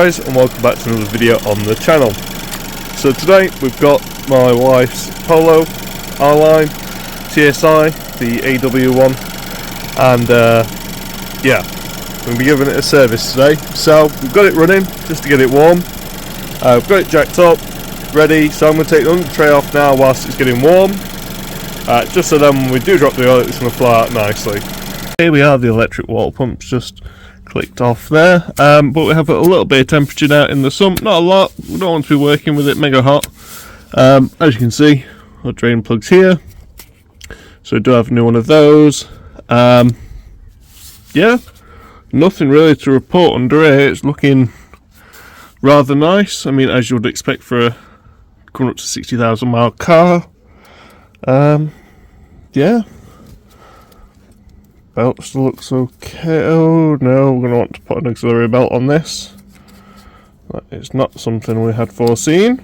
guys, and welcome back to another video on the channel. So today we've got my wife's Polo R-Line TSI, the AW one, and yeah, we're going to be giving it a service today. So we've got it running just to get it warm. We've got it jacked up, ready, so I'm going to take the under tray off now whilst it's getting warm, just so then when we do drop the oil it's going to fly out nicely. Here we are, the electric water pump's just clicked off there, but we have a little bit of temperature now in the sump, not a lot. We don't want to be working with it mega hot. As you can see, our drain plugs here, so we do have a new one of those. Yeah, nothing really to report under here. It's looking rather nice. I mean, as you would expect for a coming up to 60,000 mile car. Yeah, belt still looks okay. Oh no, we're going to want to put an auxiliary belt on this. That is not something we had foreseen.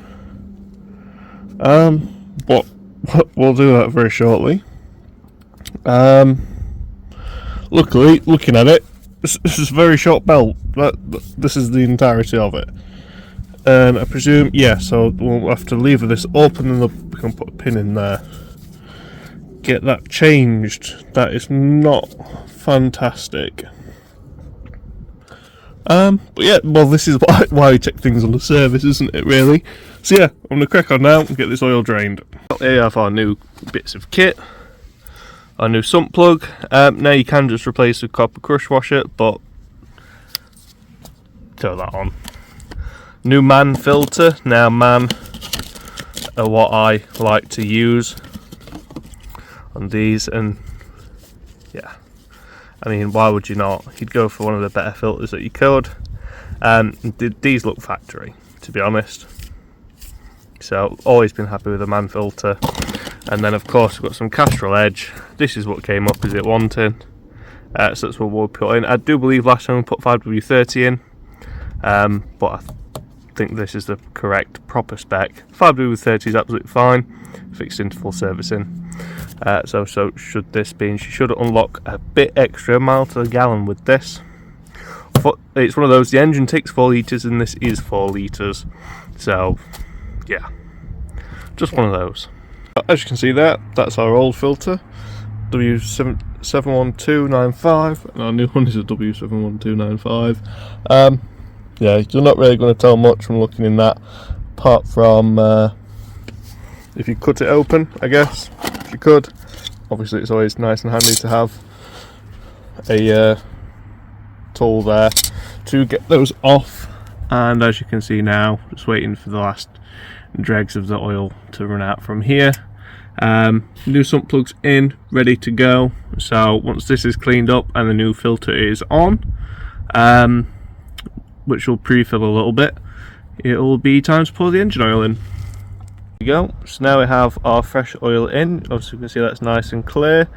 But we'll do that very shortly. Luckily, looking at it, this is a very short belt. This is the entirety of it. And I presume, yeah, so we'll have to lever this open and we can put a pin in there. Get that changed. That is not fantastic. But yeah, well, this is why we check things on the service, isn't it, really? So yeah, I'm going to crack on now and get this oil drained. Here you have our new bits of kit. Our new sump plug. Now you can just replace the copper crush washer, but throw that on. New man filter. Now man are what I like to use on these, and yeah, I mean, why would you not? You'd go for one of the better filters that you could. These look factory, to be honest, so always been happy with the man filter. And then of course we've got some Castrol Edge. This is what came up as it wanted, so that's what we'll put in. I do believe last time we put 5W30 in, but I think this is the correct proper spec. 5W30 is absolutely fine, fixed interval servicing. So should this be, and she should unlock a bit extra mile to the gallon with this. It's one of those, the engine takes 4 litres and this is 4 litres, so yeah, just one of those. As you can see there, that's our old filter, W71295, and our new one is a W71295. Yeah, you're not really going to tell much from looking in that, apart from if you cut it open, I guess, if you could. Obviously it's always nice and handy to have a tool there to get those off. And as you can see now, just waiting for the last dregs of the oil to run out from here. New sump plugs in, ready to go. So once this is cleaned up and the new filter is on, which will pre-fill a little bit, it will be time to pour the engine oil in. There we go. So now we have our fresh oil in. Obviously you can see that's nice and clear.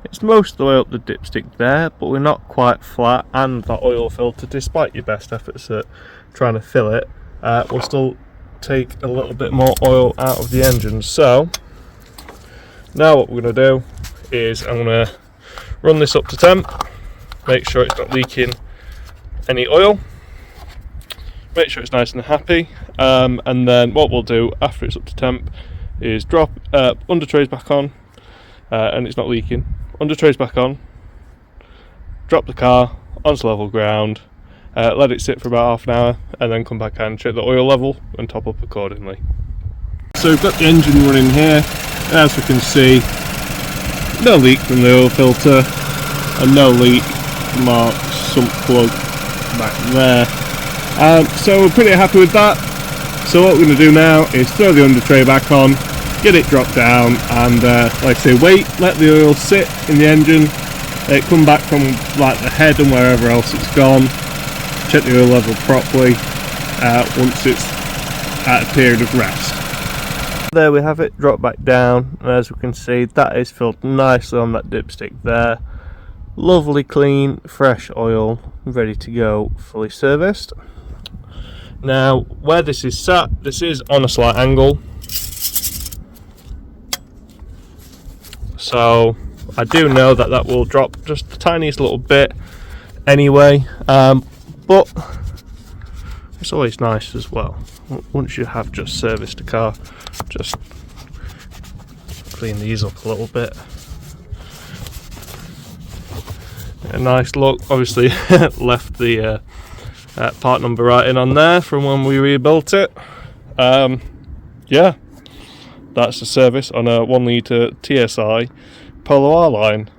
It's most of the way up the dipstick there, but we're not quite flat, and that oil filter, despite your best efforts at trying to fill it, will still take a little bit more oil out of the engine. So now what we're going to do is I'm going to run this up to temp, make sure it's not leaking any oil, make sure it's nice and happy, and then what we'll do after it's up to temp is drop under trays back on, and it's not leaking, under trays back on, drop the car onto level ground, let it sit for about half an hour, and then come back and check the oil level and top up accordingly. So we've got the engine running here, and as we can see, no leak from the oil filter and no leak from our sump plug back there. So we're pretty happy with that. So what we're going to do now is throw the under tray back on, get it dropped down, and like I say, wait, let the oil sit in the engine, come back from like the head and wherever else it's gone, check the oil level properly once it's at a period of rest. There we have it, drop back down, and as we can see, that is filled nicely on that dipstick there. Lovely clean fresh oil, ready to go, fully serviced. Now where this is sat, this is on a slight angle, so I do know that that will drop just the tiniest little bit anyway, but It's always nice as well, once you have just serviced a car, just clean these up a little bit. A nice look. Obviously left the part number writing on there from when we rebuilt it. Yeah, that's the service on a 1 litre TSI Polo R line.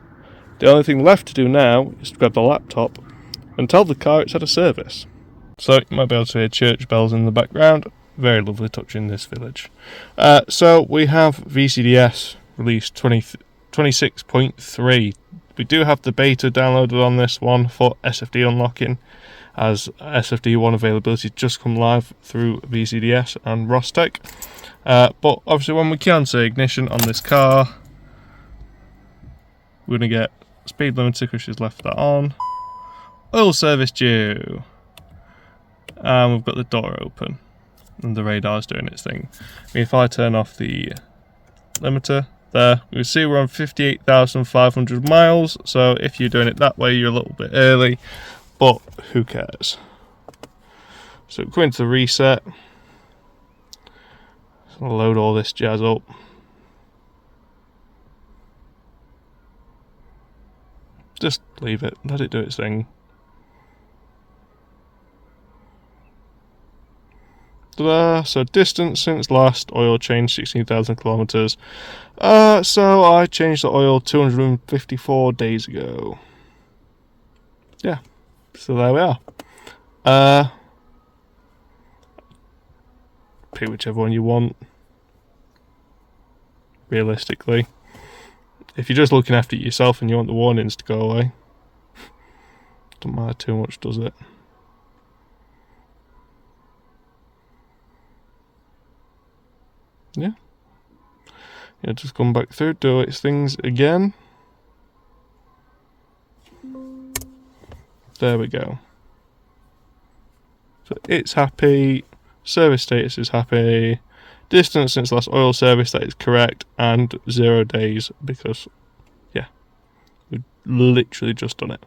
The only thing left to do now is to grab the laptop and tell the car it's had a service. So you might be able to hear church bells in the background. Very lovely touch in this village. So we have VCDS release 26.3. We do have the beta downloaded on this one for SFD unlocking, as SFD 1 availability just come live through VCDS and Rostec. But obviously when we can say ignition on this car, we're going to get speed limiter because she's left that on. Oil service due. And we've got the door open and the radar's doing its thing. I mean, if I turn off the limiter there, we see we're on 58,500 miles. So if you're doing it that way, you're a little bit early, but who cares? So go into the reset. So I'll load all this jazz up. Just leave it, let it do its thing. Ta-da! So distance since last oil change 16,000 kilometers. So I changed the oil 254 days ago. Yeah, so there we are. Pick whichever one you want. Realistically, if you're just looking after it yourself and you want the warnings to go away, don't matter too much, does it? Yeah. Yeah, just come back through, do its things again. There we go. So it's happy, service status is happy, distance since last oil service, that is correct, and 0 days because, yeah, we've literally just done it.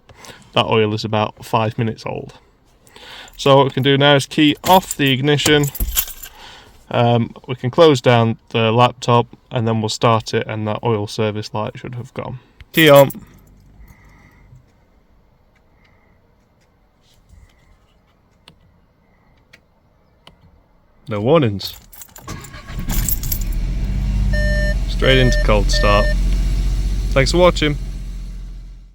That oil is about 5 minutes old. So what we can do now is key off the ignition. We can close down the laptop and then we'll start it and that oil service light should have gone. Key on. No warnings. Straight into cold start. Thanks for watching.